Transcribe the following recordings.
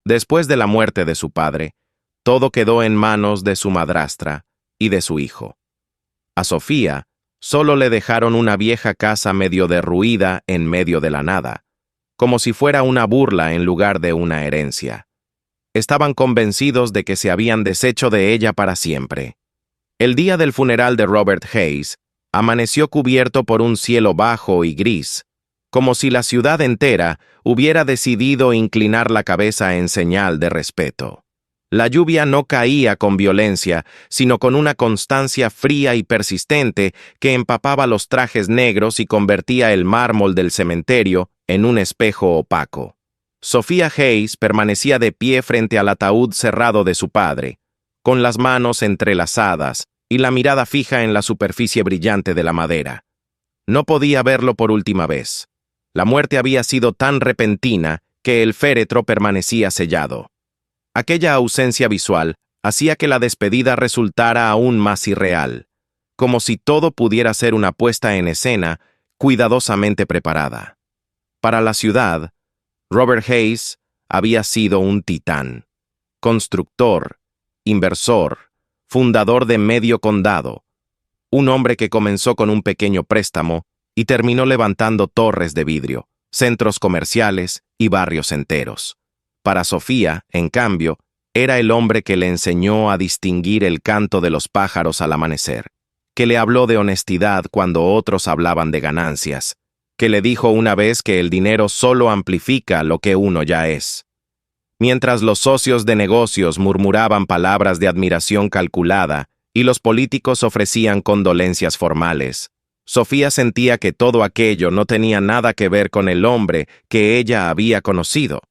Después de la muerte de su padre, todo quedó en manos de su madrastra y de su hijo. A Sofía solo le dejaron una vieja casa medio derruida en medio de la nada, como si fuera una burla en lugar de una herencia. Estaban convencidos de que se habían deshecho de ella para siempre. El día del funeral de Robert Hayes amaneció cubierto por un cielo bajo y gris, como si la ciudad entera hubiera decidido inclinar la cabeza en señal de respeto. La lluvia no caía con violencia, sino con una constancia fría y persistente que empapaba los trajes negros y convertía el mármol del cementerio en un espejo opaco. Sophia Hayes permanecía de pie frente al ataúd cerrado de su padre, con las manos entrelazadas y la mirada fija en la superficie brillante de la madera. No podía verlo por última vez. La muerte había sido tan repentina que el féretro permanecía sellado. Aquella ausencia visual hacía que la despedida resultara aún más irreal, como si todo pudiera ser una puesta en escena cuidadosamente preparada. Para la ciudad, Robert Hayes había sido un titán, constructor, inversor, fundador de medio condado, un hombre que comenzó con un pequeño préstamo y terminó levantando torres de vidrio, centros comerciales y barrios enteros. Para Sofía, en cambio, era el hombre que le enseñó a distinguir el canto de los pájaros al amanecer, que le habló de honestidad cuando otros hablaban de ganancias, que le dijo una vez que el dinero solo amplifica lo que uno ya es. Mientras los socios de negocios murmuraban palabras de admiración calculada y los políticos ofrecían condolencias formales, Sofía sentía que todo aquello no tenía nada que ver con el hombre que ella había conocido.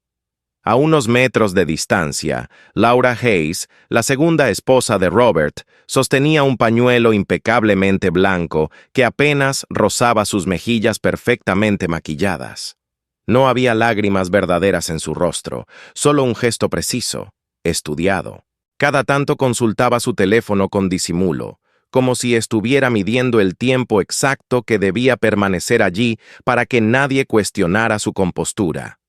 A unos metros de distancia, Laura Hayes, la segunda esposa de Robert, sostenía un pañuelo impecablemente blanco que apenas rozaba sus mejillas perfectamente maquilladas. No había lágrimas verdaderas en su rostro, solo un gesto preciso, estudiado. Cada tanto consultaba su teléfono con disimulo, como si estuviera midiendo el tiempo exacto que debía permanecer allí para que nadie cuestionara su compostura.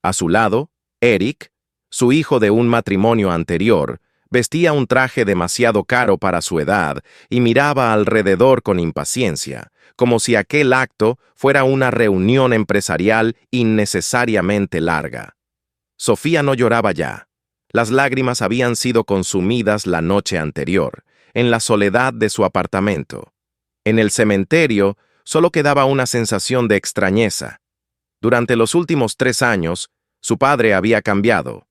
A su lado, Eric, su hijo de un matrimonio anterior, vestía un traje demasiado caro para su edad y miraba alrededor con impaciencia, como si aquel acto fuera una reunión empresarial innecesariamente larga. Sofía no lloraba ya. Las lágrimas habían sido consumidas la noche anterior, en la soledad de su apartamento. En el cementerio solo quedaba una sensación de extrañeza. Durante los últimos 3 años, su padre había cambiado.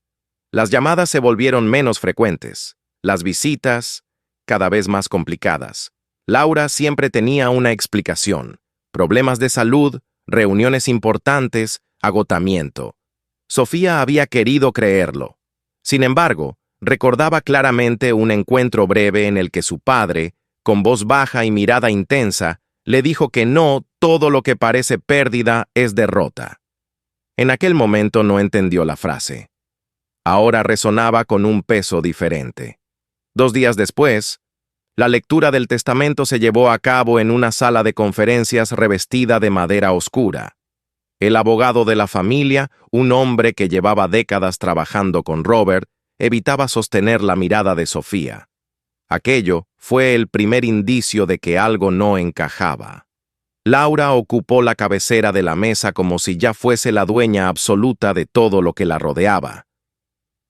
Las llamadas se volvieron menos frecuentes, las visitas cada vez más complicadas. Laura siempre tenía una explicación: problemas de salud, reuniones importantes, agotamiento. Sofía había querido creerlo. Sin embargo, recordaba claramente un encuentro breve en el que su padre, con voz baja y mirada intensa, le dijo que no todo lo que parece pérdida es derrota. En aquel momento no entendió la frase. Ahora resonaba con un peso diferente. 2 días después, la lectura del testamento se llevó a cabo en una sala de conferencias revestida de madera oscura. El abogado de la familia, un hombre que llevaba décadas trabajando con Robert, evitaba sostener la mirada de Sofía. Aquello fue el primer indicio de que algo no encajaba. Laura ocupó la cabecera de la mesa como si ya fuese la dueña absoluta de todo lo que la rodeaba.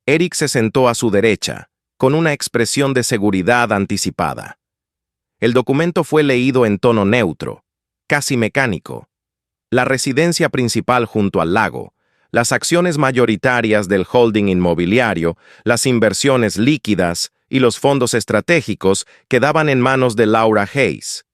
Eric se sentó a su derecha, con una expresión de seguridad anticipada. El documento fue leído en tono neutro, casi mecánico. La residencia principal junto al lago, las acciones mayoritarias del holding inmobiliario, las inversiones líquidas y los fondos estratégicos quedaban en manos de Laura Hayes.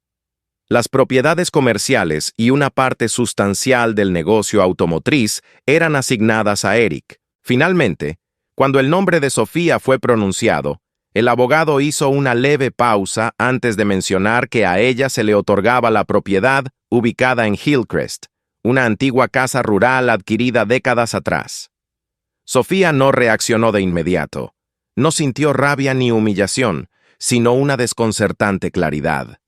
Las propiedades comerciales y una parte sustancial del negocio automotriz eran asignadas a Eric. Finalmente, cuando el nombre de Sofía fue pronunciado, el abogado hizo una leve pausa antes de mencionar que a ella se le otorgaba la propiedad ubicada en Hillcrest, una antigua casa rural adquirida décadas atrás. Sofía no reaccionó de inmediato. No sintió rabia ni humillación, sino una desconcertante claridad.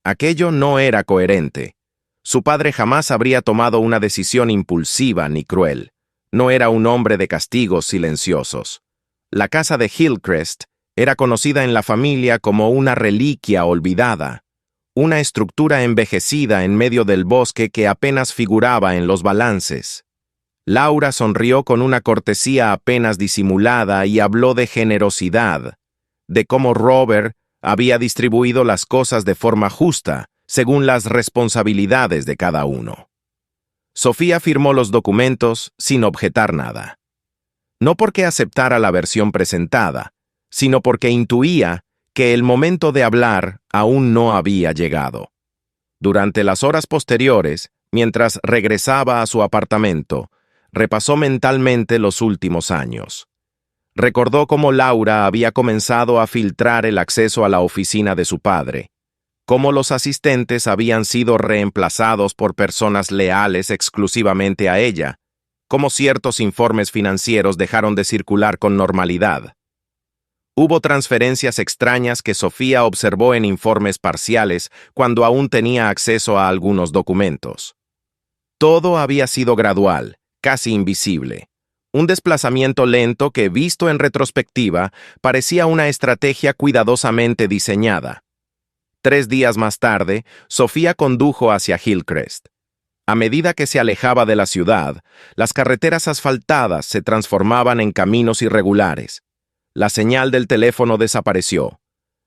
Aquello no era coherente. Su padre jamás habría tomado una decisión impulsiva ni cruel. No era un hombre de castigos silenciosos. La casa de Hillcrest era conocida en la familia como una reliquia olvidada, una estructura envejecida en medio del bosque que apenas figuraba en los balances. Laura sonrió con una cortesía apenas disimulada y habló de generosidad, de cómo Robert había distribuido las cosas de forma justa, según las responsabilidades de cada uno. Sofía firmó los documentos sin objetar nada. No porque aceptara la versión presentada, sino porque intuía que el momento de hablar aún no había llegado. Durante las horas posteriores, mientras regresaba a su apartamento, repasó mentalmente los últimos años. Recordó cómo Laura había comenzado a filtrar el acceso a la oficina de su padre, cómo los asistentes habían sido reemplazados por personas leales exclusivamente a ella, cómo ciertos informes financieros dejaron de circular con normalidad. Hubo transferencias extrañas que Sofía observó en informes parciales cuando aún tenía acceso a algunos documentos. Todo había sido gradual, casi invisible. Un desplazamiento lento que, visto en retrospectiva, parecía una estrategia cuidadosamente diseñada. 3 días más tarde, Sofía condujo hacia Hillcrest. A medida que se alejaba de la ciudad, las carreteras asfaltadas se transformaban en caminos irregulares. La señal del teléfono desapareció.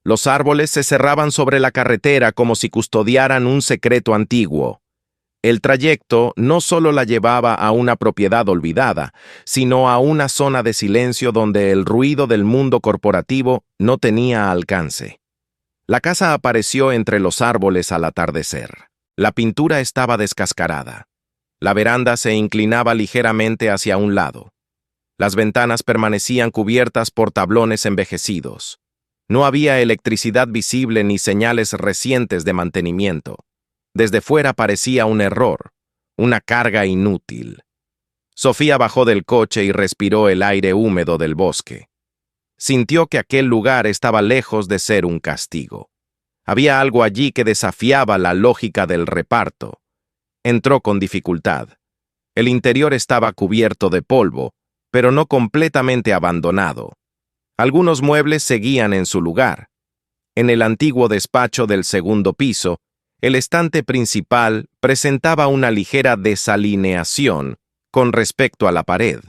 Los árboles se cerraban sobre la carretera como si custodiaran un secreto antiguo. El trayecto no solo la llevaba a una propiedad olvidada, sino a una zona de silencio donde el ruido del mundo corporativo no tenía alcance. La casa apareció entre los árboles al atardecer. La pintura estaba descascarada. La veranda se inclinaba ligeramente hacia un lado. Las ventanas permanecían cubiertas por tablones envejecidos. No había electricidad visible ni señales recientes de mantenimiento. Desde fuera parecía un error, una carga inútil. Sofía bajó del coche y respiró el aire húmedo del bosque. Sintió que aquel lugar estaba lejos de ser un castigo. Había algo allí que desafiaba la lógica del reparto. Entró con dificultad. El interior estaba cubierto de polvo, pero no completamente abandonado. Algunos muebles seguían en su lugar. En el antiguo despacho del segundo piso, el estante principal presentaba una ligera desalineación con respecto a la pared.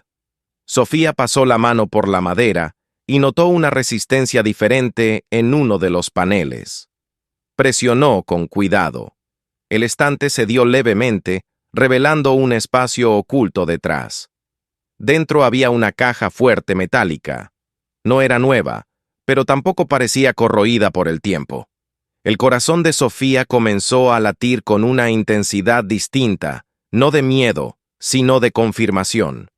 Sofía pasó la mano por la madera y notó una resistencia diferente en uno de los paneles. Presionó con cuidado. El estante cedió levemente, revelando un espacio oculto detrás. Dentro había una caja fuerte metálica. No era nueva, pero tampoco parecía corroída por el tiempo. El corazón de Sofía comenzó a latir con una intensidad distinta, no de miedo, sino de confirmación.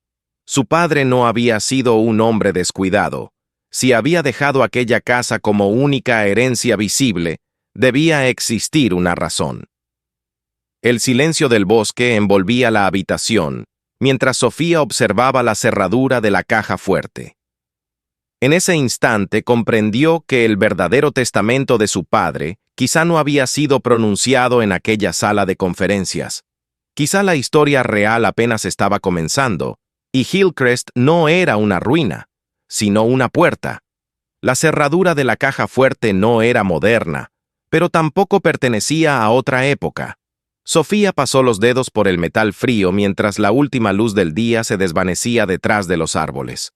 Su padre no había sido un hombre descuidado. Si había dejado aquella casa como única herencia visible, debía existir una razón. El silencio del bosque envolvía la habitación, mientras Sofía observaba la cerradura de la caja fuerte. En ese instante comprendió que el verdadero testamento de su padre quizá no había sido pronunciado en aquella sala de conferencias. Quizá la historia real apenas estaba comenzando, y Hillcrest no era una ruina, sino una puerta. La cerradura de la caja fuerte no era moderna, pero tampoco pertenecía a otra época. Sofía pasó los dedos por el metal frío mientras la última luz del día se desvanecía detrás de los árboles.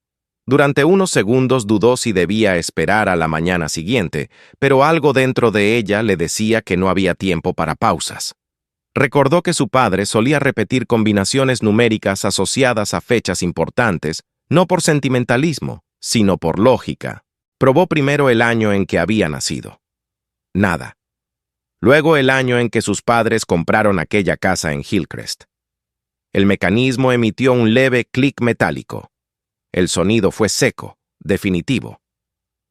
Durante unos segundos dudó si debía esperar a la mañana siguiente, pero algo dentro de ella le decía que no había tiempo para pausas. Recordó que su padre solía repetir combinaciones numéricas asociadas a fechas importantes, no por sentimentalismo, sino por lógica. Probó primero el año en que había nacido. Nada. Luego el año en que sus padres compraron aquella casa en Hillcrest. El mecanismo emitió un leve clic metálico. El sonido fue seco, definitivo.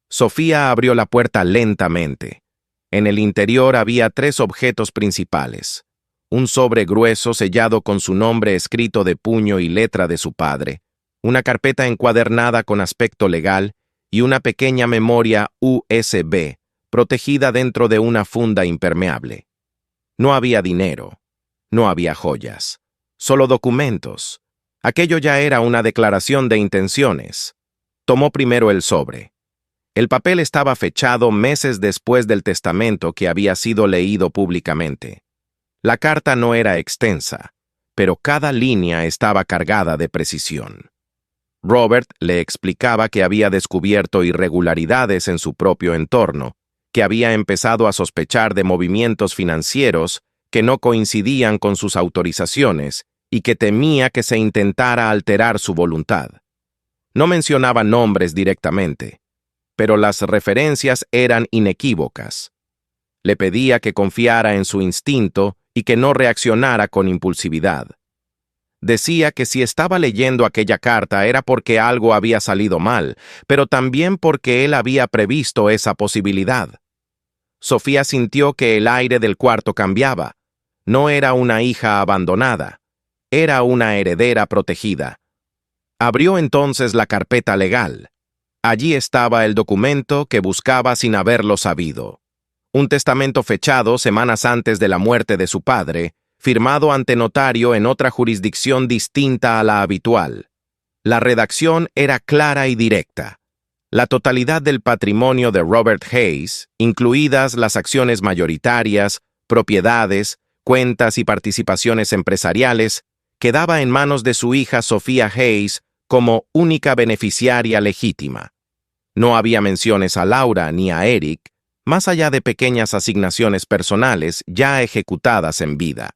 Sofía abrió la puerta lentamente. En el interior había 3 objetos principales. Un sobre grueso sellado con su nombre escrito de puño y letra de su padre, una carpeta encuadernada con aspecto legal y una pequeña memoria USB, protegida dentro de una funda impermeable. No había dinero, no había joyas, solo documentos, Aquello ya era una declaración de intenciones. Tomó primero el sobre. El papel estaba fechado meses después del testamento que había sido leído públicamente. La carta no era extensa, pero cada línea estaba cargada de precisión. Robert le explicaba que había descubierto irregularidades en su propio entorno, que había empezado a sospechar de movimientos financieros que no coincidían con sus autorizaciones y que temía que se intentara alterar su voluntad. No mencionaba nombres directamente, pero las referencias eran inequívocas. Le pedía que confiara en su instinto y que no reaccionara con impulsividad. Decía que si estaba leyendo aquella carta era porque algo había salido mal, pero también porque él había previsto esa posibilidad. Sofía sintió que el aire del cuarto cambiaba. No era una hija abandonada, era una heredera protegida. Abrió entonces la carpeta legal. Allí estaba el documento que buscaba sin haberlo sabido. Un testamento fechado semanas antes de la muerte de su padre, firmado ante notario en otra jurisdicción distinta a la habitual. La redacción era clara y directa. La totalidad del patrimonio de Robert Hayes, incluidas las acciones mayoritarias, propiedades, cuentas y participaciones empresariales, quedaba en manos de su hija Sophia Hayes como única beneficiaria legítima. No había menciones a Laura ni a Eric, más allá de pequeñas asignaciones personales ya ejecutadas en vida.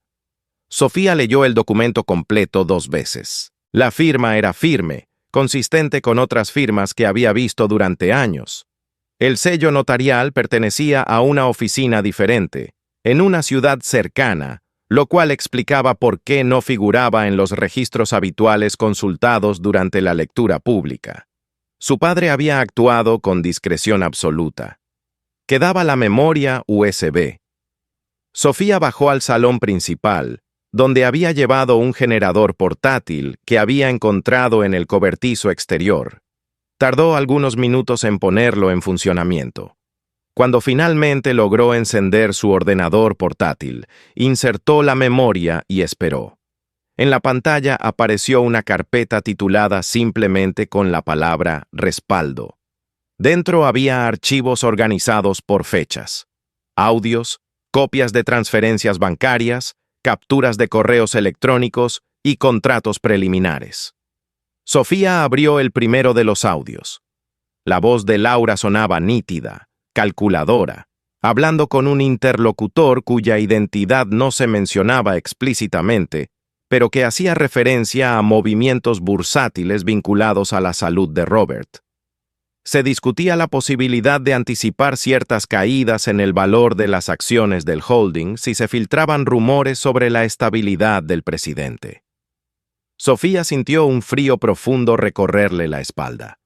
Sofía leyó el documento completo 2 veces. La firma era firme, consistente con otras firmas que había visto durante años. El sello notarial pertenecía a una oficina diferente, en una ciudad cercana, lo cual explicaba por qué no figuraba en los registros habituales consultados durante la lectura pública. Su padre había actuado con discreción absoluta. Quedaba la memoria USB. Sofía bajó al salón principal, donde había llevado un generador portátil que había encontrado en el cobertizo exterior. Tardó algunos minutos en ponerlo en funcionamiento. Cuando finalmente logró encender su ordenador portátil, insertó la memoria y esperó. En la pantalla apareció una carpeta titulada simplemente con la palabra respaldo. Dentro había archivos organizados por fechas, audios, copias de transferencias bancarias, capturas de correos electrónicos y contratos preliminares. Sofía abrió el primero de los audios. La voz de Laura sonaba nítida, calculadora, hablando con un interlocutor cuya identidad no se mencionaba explícitamente, pero que hacía referencia a movimientos bursátiles vinculados a la salud de Robert. Se discutía la posibilidad de anticipar ciertas caídas en el valor de las acciones del holding si se filtraban rumores sobre la estabilidad del presidente. Sofía sintió un frío profundo recorrerle la espalda.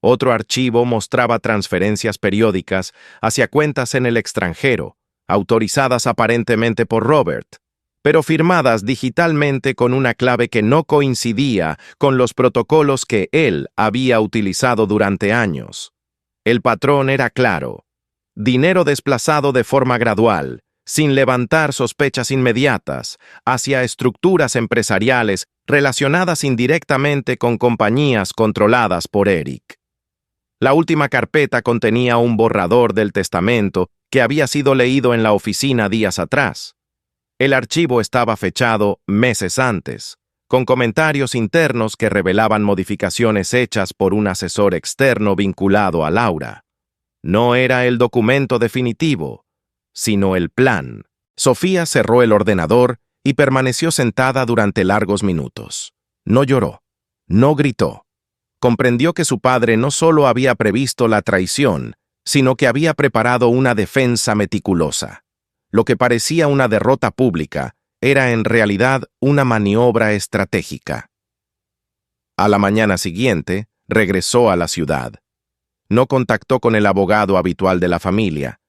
Otro archivo mostraba transferencias periódicas hacia cuentas en el extranjero, autorizadas aparentemente por Robert, pero firmadas digitalmente con una clave que no coincidía con los protocolos que él había utilizado durante años. El patrón era claro: dinero desplazado de forma gradual, sin levantar sospechas inmediatas, hacia estructuras empresariales relacionadas indirectamente con compañías controladas por Eric. La última carpeta contenía un borrador del testamento que había sido leído en la oficina días atrás. El archivo estaba fechado meses antes, con comentarios internos que revelaban modificaciones hechas por un asesor externo vinculado a Laura. No era el documento definitivo, sino el plan. Sofía cerró el ordenador y permaneció sentada durante largos minutos. No lloró, no gritó. Comprendió que su padre no solo había previsto la traición, sino que había preparado una defensa meticulosa. Lo que parecía una derrota pública era en realidad una maniobra estratégica. A la mañana siguiente, regresó a la ciudad. No contactó con el abogado habitual de la familia.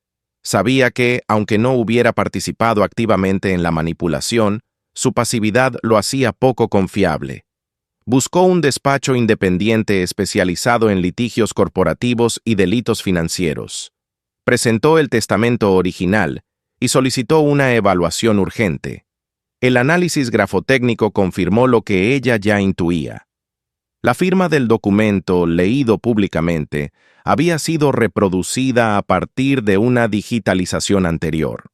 Sabía que, aunque no hubiera participado activamente en la manipulación, su pasividad lo hacía poco confiable. Buscó un despacho independiente especializado en litigios corporativos y delitos financieros. Presentó el testamento original y solicitó una evaluación urgente. El análisis grafotécnico confirmó lo que ella ya intuía. La firma del documento, leído públicamente, había sido reproducida a partir de una digitalización anterior.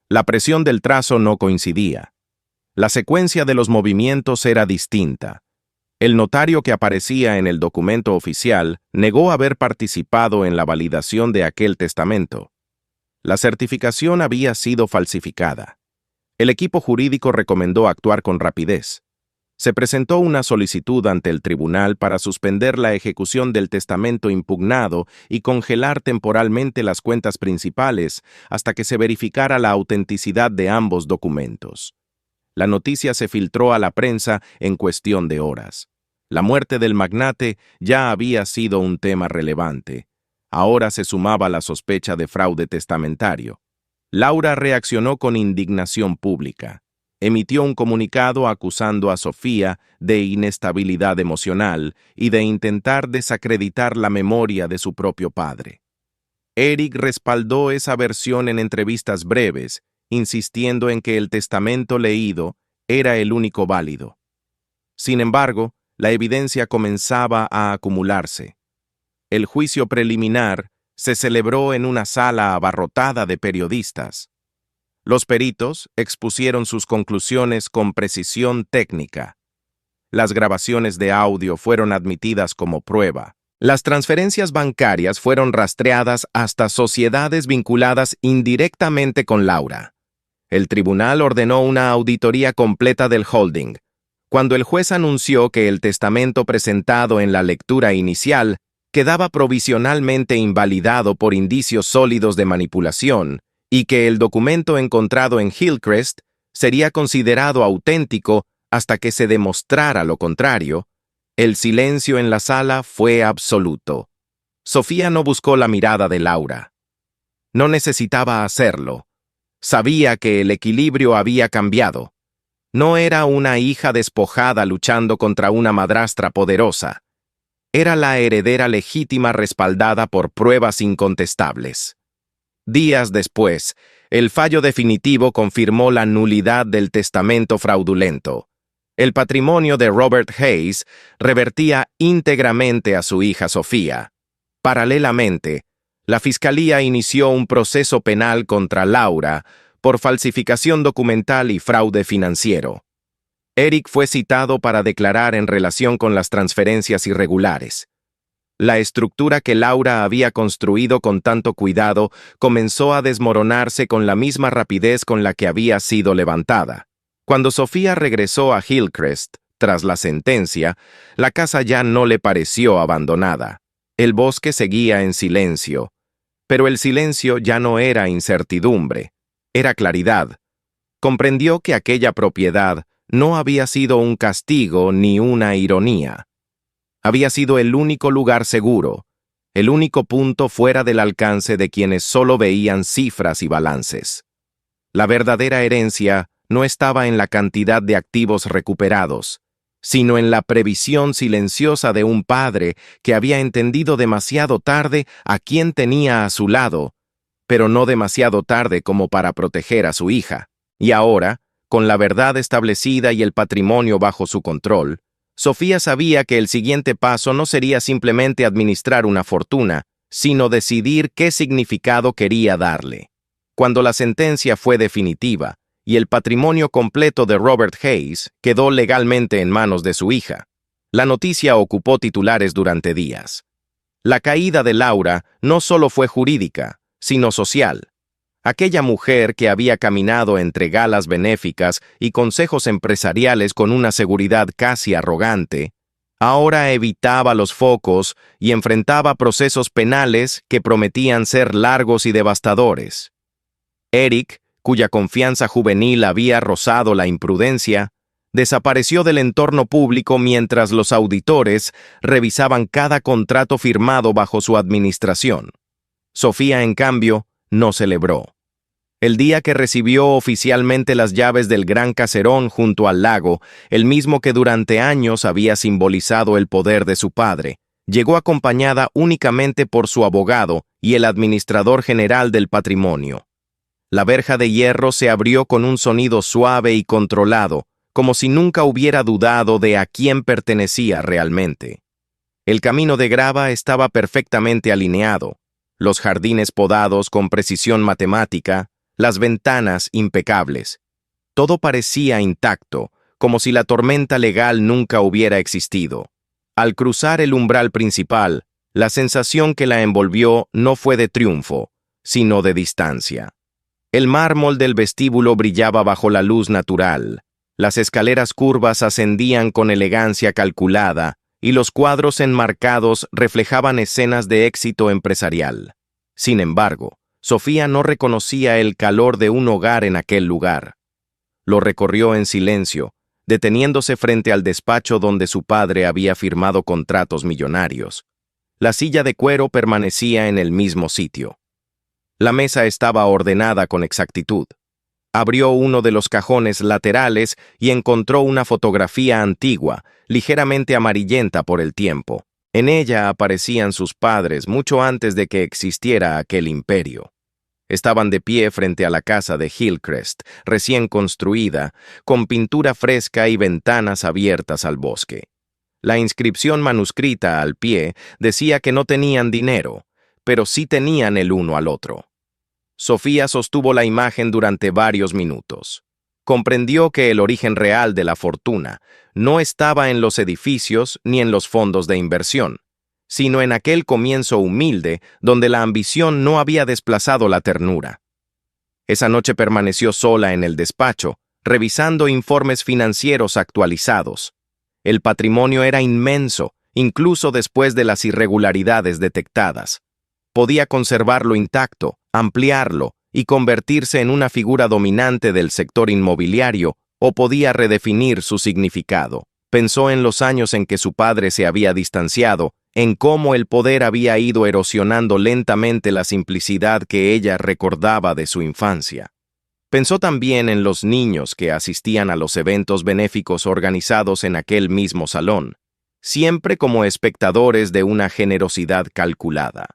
La presión del trazo no coincidía. La secuencia de los movimientos era distinta. El notario que aparecía en el documento oficial negó haber participado en la validación de aquel testamento. La certificación había sido falsificada. El equipo jurídico recomendó actuar con rapidez. Se presentó una solicitud ante el tribunal para suspender la ejecución del testamento impugnado y congelar temporalmente las cuentas principales hasta que se verificara la autenticidad de ambos documentos. La noticia se filtró a la prensa en cuestión de horas. La muerte del magnate ya había sido un tema relevante. Ahora se sumaba la sospecha de fraude testamentario. Laura reaccionó con indignación pública. Emitió un comunicado acusando a Sofía de inestabilidad emocional y de intentar desacreditar la memoria de su propio padre. Eric respaldó esa versión en entrevistas breves, insistiendo en que el testamento leído era el único válido. Sin embargo, la evidencia comenzaba a acumularse. El juicio preliminar se celebró en una sala abarrotada de periodistas. Los peritos expusieron sus conclusiones con precisión técnica. Las grabaciones de audio fueron admitidas como prueba. Las transferencias bancarias fueron rastreadas hasta sociedades vinculadas indirectamente con Laura. El tribunal ordenó una auditoría completa del holding. Cuando el juez anunció que el testamento presentado en la lectura inicial quedaba provisionalmente invalidado por indicios sólidos de manipulación, y que el documento encontrado en Hillcrest sería considerado auténtico hasta que se demostrara lo contrario, el silencio en la sala fue absoluto. Sofía no buscó la mirada de Laura. No necesitaba hacerlo. Sabía que el equilibrio había cambiado. No era una hija despojada luchando contra una madrastra poderosa. Era la heredera legítima respaldada por pruebas incontestables. Días después, el fallo definitivo confirmó la nulidad del testamento fraudulento. El patrimonio de Robert Hayes revertía íntegramente a su hija Sofía. Paralelamente, la Fiscalía inició un proceso penal contra Laura por falsificación documental y fraude financiero. Eric fue citado para declarar en relación con las transferencias irregulares. La estructura que Laura había construido con tanto cuidado comenzó a desmoronarse con la misma rapidez con la que había sido levantada. Cuando Sofía regresó a Hillcrest, tras la sentencia, la casa ya no le pareció abandonada. El bosque seguía en silencio, pero el silencio ya no era incertidumbre, era claridad. Comprendió que aquella propiedad no había sido un castigo ni una ironía. Había sido el único lugar seguro, el único punto fuera del alcance de quienes solo veían cifras y balances. La verdadera herencia no estaba en la cantidad de activos recuperados, sino en la previsión silenciosa de un padre que había entendido demasiado tarde a quién tenía a su lado, pero no demasiado tarde como para proteger a su hija. Y ahora, con la verdad establecida y el patrimonio bajo su control, Sofía sabía que el siguiente paso no sería simplemente administrar una fortuna, sino decidir qué significado quería darle. Cuando la sentencia fue definitiva y el patrimonio completo de Robert Hayes quedó legalmente en manos de su hija, la noticia ocupó titulares durante días. La caída de Laura no solo fue jurídica, sino social. Aquella mujer que había caminado entre galas benéficas y consejos empresariales con una seguridad casi arrogante, ahora evitaba los focos y enfrentaba procesos penales que prometían ser largos y devastadores. Eric, cuya confianza juvenil había rozado la imprudencia, desapareció del entorno público mientras los auditores revisaban cada contrato firmado bajo su administración. Sofía, en cambio, no celebró. El día que recibió oficialmente las llaves del gran caserón junto al lago, el mismo que durante años había simbolizado el poder de su padre, llegó acompañada únicamente por su abogado y el administrador general del patrimonio. La verja de hierro se abrió con un sonido suave y controlado, como si nunca hubiera dudado de a quién pertenecía realmente. El camino de grava estaba perfectamente alineado, los jardines podados con precisión matemática, las ventanas impecables. Todo parecía intacto, como si la tormenta legal nunca hubiera existido. Al cruzar el umbral principal, la sensación que la envolvió no fue de triunfo, sino de distancia. El mármol del vestíbulo brillaba bajo la luz natural, las escaleras curvas ascendían con elegancia calculada y los cuadros enmarcados reflejaban escenas de éxito empresarial. Sin embargo, Sofía no reconocía el calor de un hogar en aquel lugar. Lo recorrió en silencio, deteniéndose frente al despacho donde su padre había firmado contratos millonarios. La silla de cuero permanecía en el mismo sitio. La mesa estaba ordenada con exactitud. Abrió uno de los cajones laterales y encontró una fotografía antigua, ligeramente amarillenta por el tiempo. En ella aparecían sus padres mucho antes de que existiera aquel imperio. Estaban de pie frente a la casa de Hillcrest, recién construida, con pintura fresca y ventanas abiertas al bosque. La inscripción manuscrita al pie decía que no tenían dinero, pero sí tenían el uno al otro. Sofía sostuvo la imagen durante varios minutos. Comprendió que el origen real de la fortuna no estaba en los edificios ni en los fondos de inversión, sino en aquel comienzo humilde donde la ambición no había desplazado la ternura. Esa noche permaneció sola en el despacho, revisando informes financieros actualizados. El patrimonio era inmenso, incluso después de las irregularidades detectadas. Podía conservarlo intacto, ampliarlo y convertirse en una figura dominante del sector inmobiliario, o podía redefinir su significado. Pensó en los años en que su padre se había distanciado, en cómo el poder había ido erosionando lentamente la simplicidad que ella recordaba de su infancia. Pensó también en los niños que asistían a los eventos benéficos organizados en aquel mismo salón, siempre como espectadores de una generosidad calculada.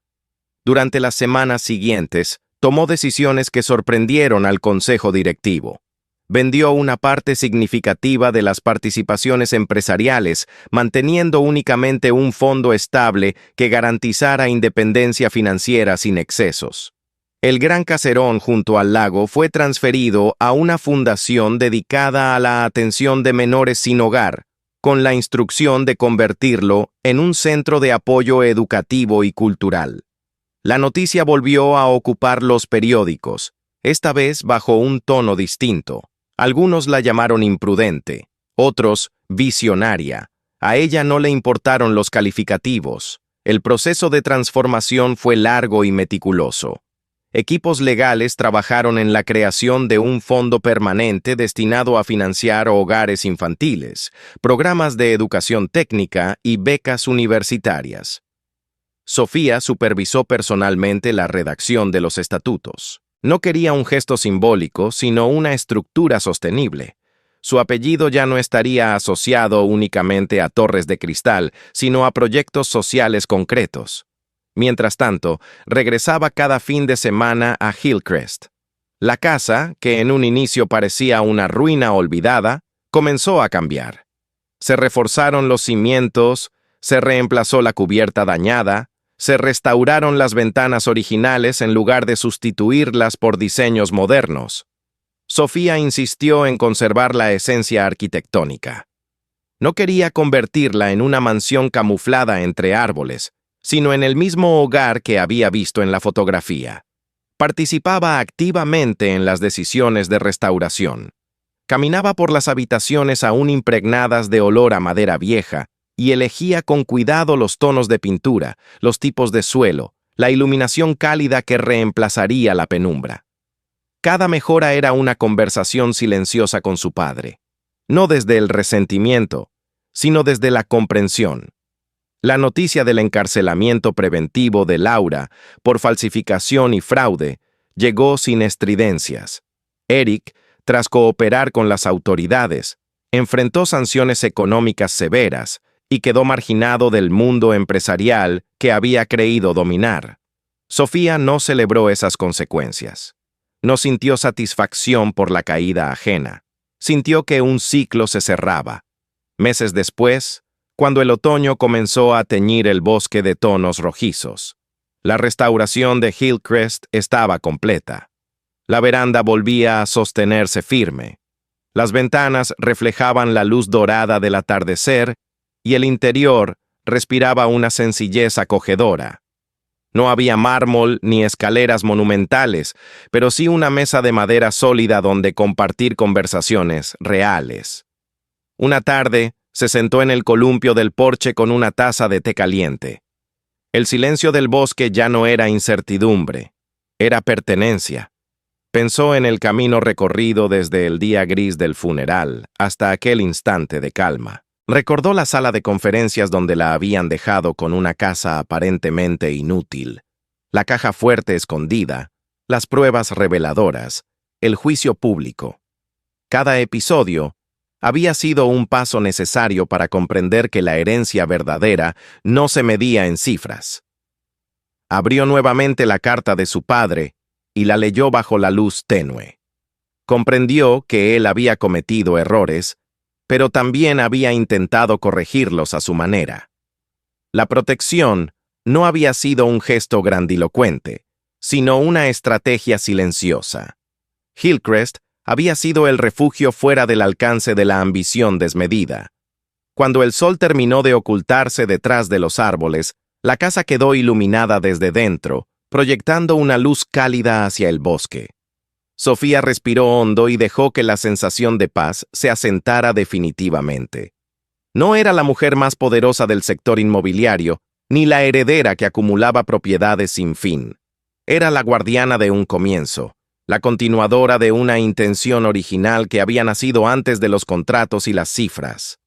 Durante las semanas siguientes, tomó decisiones que sorprendieron al consejo directivo. Vendió una parte significativa de las participaciones empresariales, manteniendo únicamente un fondo estable que garantizara independencia financiera sin excesos. El gran caserón junto al lago fue transferido a una fundación dedicada a la atención de menores sin hogar, con la instrucción de convertirlo en un centro de apoyo educativo y cultural. La noticia volvió a ocupar los periódicos, esta vez bajo un tono distinto. Algunos la llamaron imprudente, otros visionaria. A ella no le importaron los calificativos. El proceso de transformación fue largo y meticuloso. Equipos legales trabajaron en la creación de un fondo permanente destinado a financiar hogares infantiles, programas de educación técnica y becas universitarias. Sofía supervisó personalmente la redacción de los estatutos. No quería un gesto simbólico, sino una estructura sostenible. Su apellido ya no estaría asociado únicamente a torres de cristal, sino a proyectos sociales concretos. Mientras tanto, regresaba cada fin de semana a Hillcrest. La casa, que en un inicio parecía una ruina olvidada, comenzó a cambiar. Se reforzaron los cimientos, se reemplazó la cubierta dañada, se restauraron las ventanas originales en lugar de sustituirlas por diseños modernos. Sofía insistió en conservar la esencia arquitectónica. No quería convertirla en una mansión camuflada entre árboles, sino en el mismo hogar que había visto en la fotografía. Participaba activamente en las decisiones de restauración. Caminaba por las habitaciones aún impregnadas de olor a madera vieja, y elegía con cuidado los tonos de pintura, los tipos de suelo, la iluminación cálida que reemplazaría la penumbra. Cada mejora era una conversación silenciosa con su padre, no desde el resentimiento, sino desde la comprensión. La noticia del encarcelamiento preventivo de Laura por falsificación y fraude llegó sin estridencias. Eric, tras cooperar con las autoridades, enfrentó sanciones económicas severas y quedó marginado del mundo empresarial que había creído dominar. Sofía no celebró esas consecuencias. No sintió satisfacción por la caída ajena. Sintió que un ciclo se cerraba. Meses después, cuando el otoño comenzó a teñir el bosque de tonos rojizos, la restauración de Hillcrest estaba completa. La veranda volvía a sostenerse firme. Las ventanas reflejaban la luz dorada del atardecer y el interior respiraba una sencillez acogedora. No había mármol ni escaleras monumentales, pero sí una mesa de madera sólida donde compartir conversaciones reales. Una tarde, se sentó en el columpio del porche con una taza de té caliente. El silencio del bosque ya no era incertidumbre, era pertenencia. Pensó en el camino recorrido desde el día gris del funeral hasta aquel instante de calma. Recordó la sala de conferencias donde la habían dejado con una casa aparentemente inútil, la caja fuerte escondida, las pruebas reveladoras, el juicio público. Cada episodio había sido un paso necesario para comprender que la herencia verdadera no se medía en cifras. Abrió nuevamente la carta de su padre y la leyó bajo la luz tenue. Comprendió que él había cometido errores, pero también había intentado corregirlos a su manera. La protección no había sido un gesto grandilocuente, sino una estrategia silenciosa. Hillcrest había sido el refugio fuera del alcance de la ambición desmedida. Cuando el sol terminó de ocultarse detrás de los árboles, la casa quedó iluminada desde dentro, proyectando una luz cálida hacia el bosque. Sofía respiró hondo y dejó que la sensación de paz se asentara definitivamente. No era la mujer más poderosa del sector inmobiliario, ni la heredera que acumulaba propiedades sin fin. Era la guardiana de un comienzo, la continuadora de una intención original que había nacido antes de los contratos y las cifras.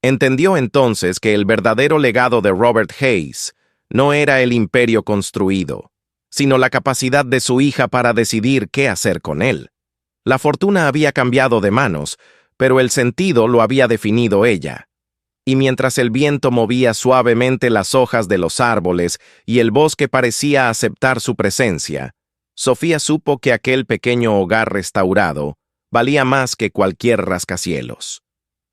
Entendió entonces que el verdadero legado de Robert Hayes no era el imperio construido, sino la capacidad de su hija para decidir qué hacer con él. La fortuna había cambiado de manos, pero el sentido lo había definido ella. Y mientras el viento movía suavemente las hojas de los árboles y el bosque parecía aceptar su presencia, Sofía supo que aquel pequeño hogar restaurado valía más que cualquier rascacielos.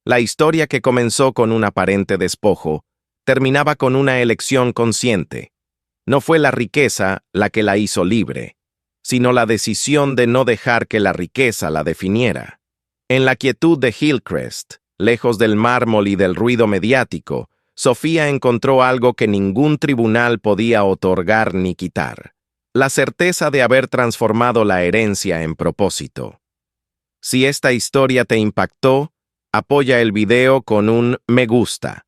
La historia, que comenzó con un aparente despojo, terminaba con una elección consciente. No fue la riqueza la que la hizo libre, sino la decisión de no dejar que la riqueza la definiera. En la quietud de Hillcrest, lejos del mármol y del ruido mediático, Sofía encontró algo que ningún tribunal podía otorgar ni quitar: la certeza de haber transformado la herencia en propósito. Si esta historia te impactó, apoya el video con un me gusta.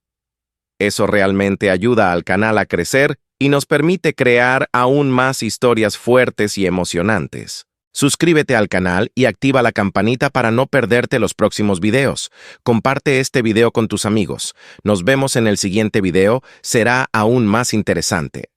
Eso realmente ayuda al canal a crecer y nos permite crear aún más historias fuertes y emocionantes. Suscríbete al canal y activa la campanita para no perderte los próximos videos. Comparte este video con tus amigos. Nos vemos en el siguiente video, será aún más interesante.